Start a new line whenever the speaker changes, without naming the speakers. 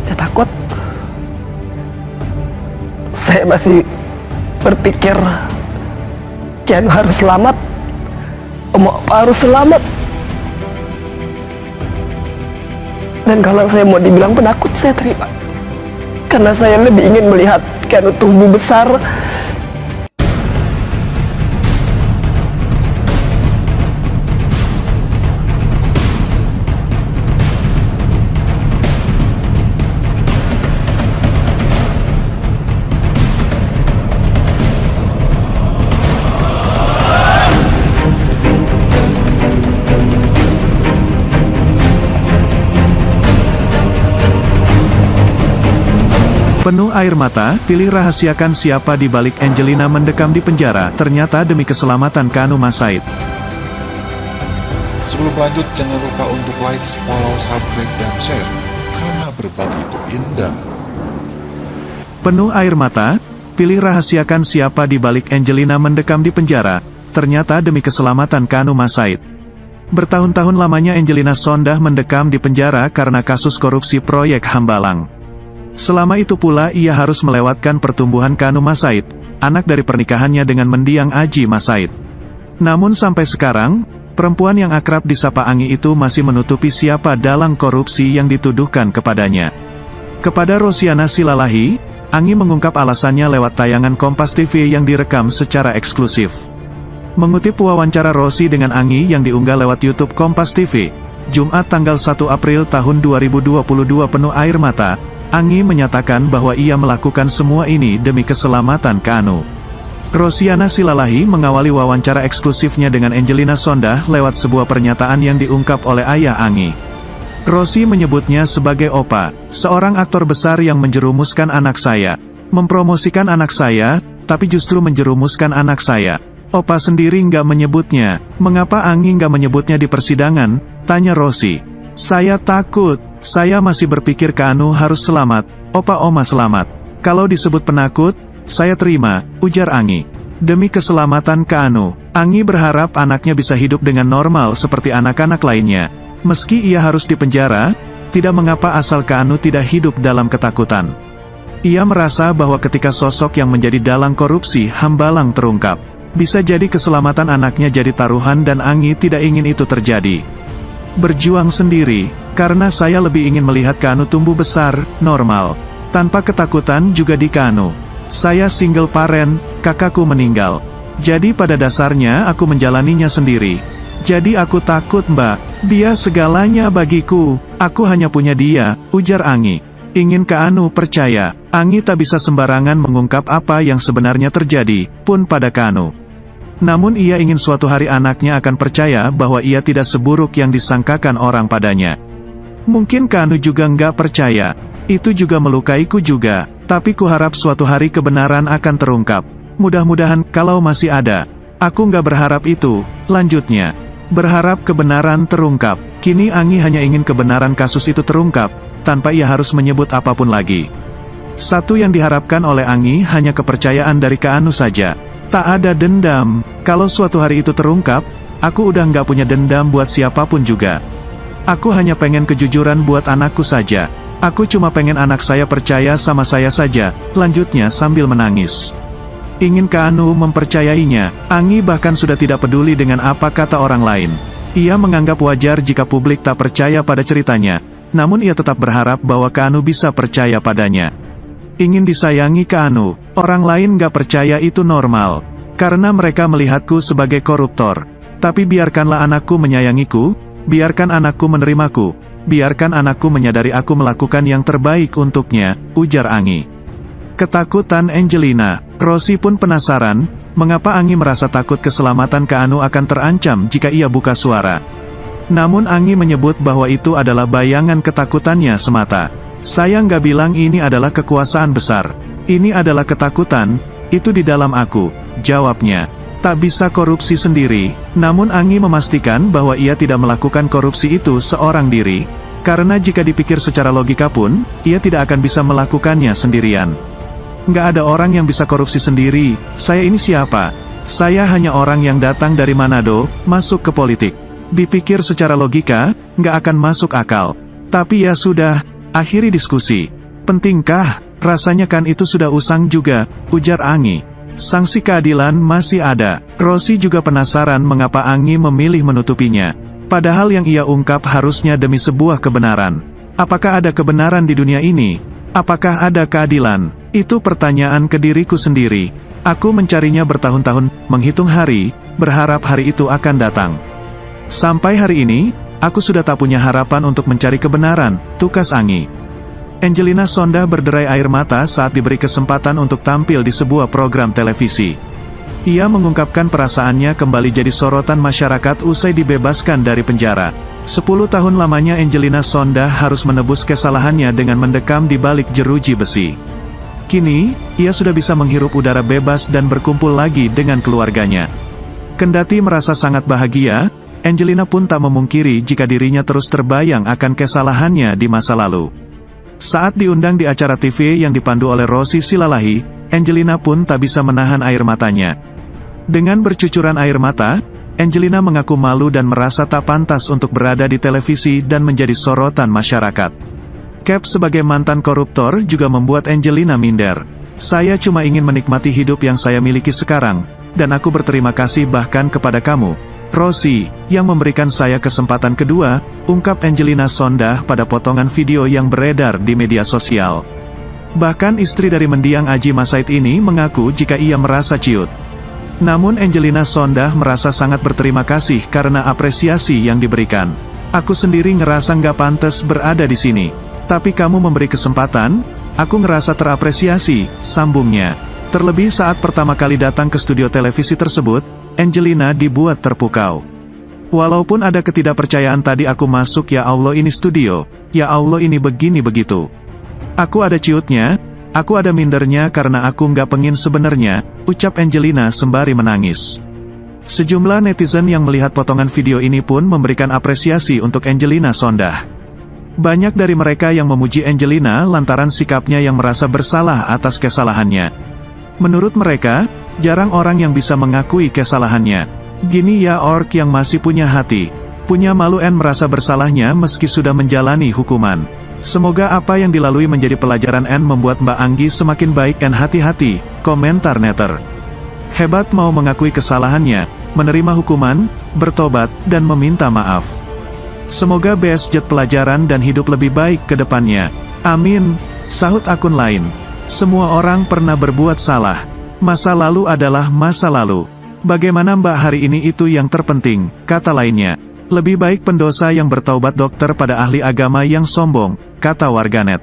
Saya takut. Saya masih berpikir Keanu harus selamat, Om Opa harus selamat. Dan kalau saya mau dibilang penakut, saya terima. Karena saya lebih ingin melihat Keanu tumbuh besar.
Penuh air mata, pilih rahasiakan siapa di balik Angelina mendekam di penjara, ternyata demi keselamatan Keanu Masaid.
Sebelum lanjut, jangan lupa untuk like, follow, subscribe, dan share, karena berbagi itu indah.
Penuh air mata, pilih rahasiakan siapa di balik Angelina mendekam di penjara, ternyata demi keselamatan Keanu Masaid. Bertahun-tahun lamanya Angelina Sondah mendekam di penjara karena kasus korupsi proyek Hambalang. Selama itu pula ia harus melewatkan pertumbuhan Keanu Masaid, anak dari pernikahannya dengan mendiang Aji Masaid. Namun sampai sekarang, perempuan yang akrab disapa Angi itu masih menutupi siapa dalang korupsi yang dituduhkan kepadanya. Kepada Rosiana Silalahi, Angi mengungkap alasannya lewat tayangan Kompas TV yang direkam secara eksklusif. Mengutip wawancara Rosi dengan Angi yang diunggah lewat YouTube Kompas TV, Jumat tanggal 1 April tahun 2022 penuh air mata, Angi menyatakan bahwa ia melakukan semua ini demi keselamatan Keanu. Rosiana Silalahi mengawali wawancara eksklusifnya dengan Angelina Sondah lewat sebuah pernyataan yang diungkap oleh ayah Angi. Rosi menyebutnya sebagai Opa, seorang aktor besar yang menjerumuskan anak saya, mempromosikan anak saya, tapi justru menjerumuskan anak saya. Opa sendiri nggak menyebutnya. Mengapa Angi nggak menyebutnya di persidangan? Tanya Rosi. Saya takut. Saya masih berpikir Keanu harus selamat, Opa Oma selamat. Kalau disebut penakut, saya terima, ujar Angi. Demi keselamatan Keanu, Angi berharap anaknya bisa hidup dengan normal seperti anak-anak lainnya. Meski ia harus dipenjara, tidak mengapa asal Keanu tidak hidup dalam ketakutan. Ia merasa bahwa ketika sosok yang menjadi dalang korupsi Hambalang terungkap, bisa jadi keselamatan anaknya jadi taruhan dan Angi tidak ingin itu terjadi. Berjuang sendiri, karena saya lebih ingin melihat Keanu tumbuh besar, normal, tanpa ketakutan juga di Keanu. Saya single parent, kakakku meninggal. Jadi pada dasarnya aku menjalaninya sendiri. Jadi aku takut Mbak, dia segalanya bagiku, aku hanya punya dia, ujar Angi. Ingin Keanu percaya, Angi tak bisa sembarangan mengungkap apa yang sebenarnya terjadi, pun pada Keanu. Namun ia ingin suatu hari anaknya akan percaya bahwa ia tidak seburuk yang disangkakan orang padanya. Mungkin Keanu juga nggak percaya, itu juga melukaiku juga, tapi kuharap suatu hari kebenaran akan terungkap. Mudah-mudahan kalau masih ada. Aku nggak berharap itu, lanjutnya. Berharap kebenaran terungkap. Kini Angi hanya ingin kebenaran kasus itu terungkap, tanpa ia harus menyebut apapun lagi. Satu yang diharapkan oleh Angi hanya kepercayaan dari Keanu saja. Tak ada dendam. Kalau suatu hari itu terungkap, aku udah nggak punya dendam buat siapapun juga. Aku hanya pengen kejujuran buat anakku saja. Aku cuma pengen anak saya percaya sama saya saja, lanjutnya sambil menangis. Ingin Keanu mempercayainya. Angi bahkan sudah tidak peduli dengan apa kata orang lain. Ia menganggap wajar jika publik tak percaya pada ceritanya, namun ia tetap berharap bahwa Keanu bisa percaya padanya. Ingin disayangi Keanu, orang lain gak percaya itu normal, karena mereka melihatku sebagai koruptor. Tapi biarkanlah anakku menyayangiku, biarkan anakku menerimaku, biarkan anakku menyadari aku melakukan yang terbaik untuknya, ujar Angi. Ketakutan Angelina, Rosi pun penasaran, mengapa Angi merasa takut keselamatan Keanu akan terancam jika ia buka suara. Namun Angi menyebut bahwa itu adalah bayangan ketakutannya semata. Saya nggak bilang ini adalah kekuasaan besar. Ini adalah ketakutan, itu di dalam aku, jawabnya. Tak bisa korupsi sendiri, namun Angi memastikan bahwa ia tidak melakukan korupsi itu seorang diri, karena jika dipikir secara logika pun, ia tidak akan bisa melakukannya sendirian. Nggak ada orang yang bisa korupsi sendiri, saya ini siapa? Saya hanya orang yang datang dari Manado, masuk ke politik. Dipikir secara logika, nggak akan masuk akal. Tapi ya sudah, Akhiri diskusi. Pentingkah? Rasanya kan itu sudah usang juga, ujar Anggi. Sanksi keadilan masih ada. Rosie juga penasaran mengapa Anggi memilih menutupinya. Padahal yang ia ungkap harusnya demi sebuah kebenaran. Apakah ada kebenaran di dunia ini? Apakah ada keadilan? Itu pertanyaan ke diriku sendiri. Aku mencarinya bertahun-tahun, menghitung hari, berharap hari itu akan datang. Sampai hari ini, aku sudah tak punya harapan untuk mencari kebenaran, tukas Anggi. Angelina Sondah berderai air mata saat diberi kesempatan untuk tampil di sebuah program televisi. Ia mengungkapkan perasaannya kembali jadi sorotan masyarakat usai dibebaskan dari penjara. 10 tahun lamanya Angelina Sondah harus menebus kesalahannya dengan mendekam di balik jeruji besi. Kini, ia sudah bisa menghirup udara bebas dan berkumpul lagi dengan keluarganya. Kendati merasa sangat bahagia, Angelina pun tak memungkiri jika dirinya terus terbayang akan kesalahannya di masa lalu. Saat diundang di acara TV yang dipandu oleh Rosie Silalahi, Angelina pun tak bisa menahan air matanya. Dengan bercucuran air mata, Angelina mengaku malu dan merasa tak pantas untuk berada di televisi dan menjadi sorotan masyarakat. Cap sebagai mantan koruptor juga membuat Angelina minder. Saya cuma ingin menikmati hidup yang saya miliki sekarang, dan aku berterima kasih bahkan kepada kamu, Rosie, yang memberikan saya kesempatan kedua, ungkap Angelina Sondah pada potongan video yang beredar di media sosial. Bahkan istri dari mendiang Adjie Massaid ini mengaku jika ia merasa ciut. Namun Angelina Sondah merasa sangat berterima kasih karena apresiasi yang diberikan. Aku sendiri ngerasa nggak pantas berada di sini. Tapi kamu memberi kesempatan, aku ngerasa terapresiasi, sambungnya. Terlebih saat pertama kali datang ke studio televisi tersebut, Angelina dibuat terpukau. Walaupun ada ketidakpercayaan tadi aku masuk, ya Allah ini studio, ya Allah ini begini begitu. Aku ada ciutnya, aku ada mindernya karena aku nggak pengin sebenarnya, ucap Angelina sembari menangis. Sejumlah netizen yang melihat potongan video ini pun memberikan apresiasi untuk Angelina Sondah. Banyak dari mereka yang memuji Angelina lantaran sikapnya yang merasa bersalah atas kesalahannya. Menurut mereka, jarang orang yang bisa mengakui kesalahannya. Gini ya ork yang masih punya hati, punya malu dan merasa bersalahnya meski sudah menjalani hukuman. Semoga apa yang dilalui menjadi pelajaran dan membuat Mbak Anggi semakin baik dan hati-hati, komentar netter. Hebat mau mengakui kesalahannya, menerima hukuman, bertobat, dan meminta maaf. Semoga BSJ pelajaran dan hidup lebih baik ke depannya. Amin, sahut akun lain. Semua orang pernah berbuat salah. Masa lalu adalah masa lalu. Bagaimana Mbak hari ini itu yang terpenting, kata lainnya. Lebih baik pendosa yang bertaubat dokter pada ahli agama yang sombong, kata warganet.